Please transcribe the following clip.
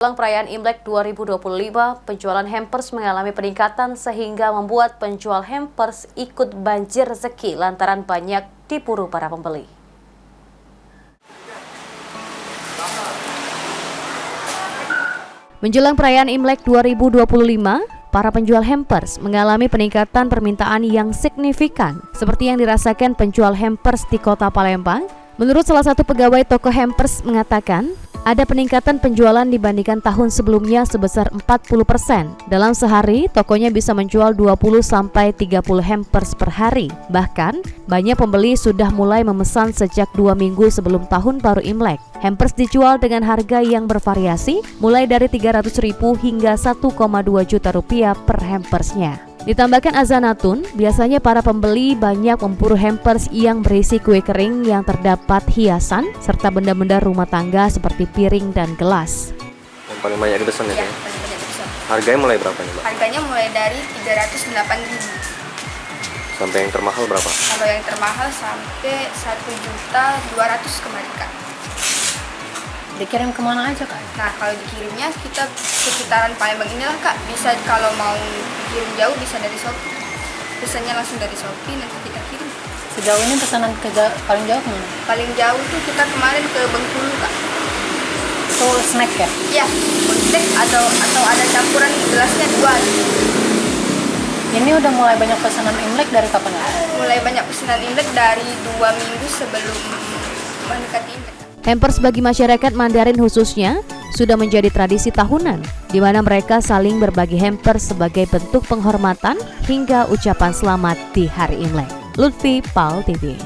Jelang perayaan Imlek 2025, penjualan hampers mengalami peningkatan sehingga membuat penjual hampers ikut banjir rezeki lantaran banyak diburu para pembeli. Menjelang perayaan Imlek 2025, para penjual hampers mengalami peningkatan permintaan yang signifikan, seperti yang dirasakan penjual hampers di Kota Palembang. Menurut salah satu pegawai toko hampers mengatakan, ada peningkatan penjualan dibandingkan tahun sebelumnya sebesar 40%. Dalam sehari, tokonya bisa menjual 20-30 hampers per hari. Bahkan, banyak pembeli sudah mulai memesan sejak 2 minggu sebelum tahun baru Imlek. Hampers dijual dengan harga yang bervariasi, mulai dari Rp300.000 hingga Rp1,2 juta per hampersnya. Ditambahkan Azanatun, biasanya para pembeli banyak memburu hampers yang berisi kue kering yang terdapat hiasan serta benda-benda rumah tangga seperti piring dan gelas. Yang paling banyak dipesan ya? Paling banyak dipesan. Harganya mulai berapa nih, Mbak? Harganya mulai dari 308.000. Sampai yang termahal berapa? Kalau yang termahal sampai 1.200.000 kemarin, Kak. Dikirim kemana aja, Kak? Nah, kalau dikirimnya kita sekitaran Palembang inilah, Kak. Bisa kalau mau kirim jauh bisa dari Shopee. Pesannya langsung dari Shopee, nanti kita kirim. Sejauh ini pesanan paling jauh kemana? Paling jauh tuh kita kemarin ke Bengkulu, Kak. Itu snack ya? Iya, snack atau ada campuran gelasnya 2. Ini udah mulai banyak pesanan Imlek dari kapan ya? Mulai banyak pesanan Imlek dari 2 minggu sebelum mendekati Imlek. Hampers bagi masyarakat Mandarin khususnya sudah menjadi tradisi tahunan, di mana mereka saling berbagi hampers sebagai bentuk penghormatan hingga ucapan selamat di hari Imlek. Lutfi, PAL TV.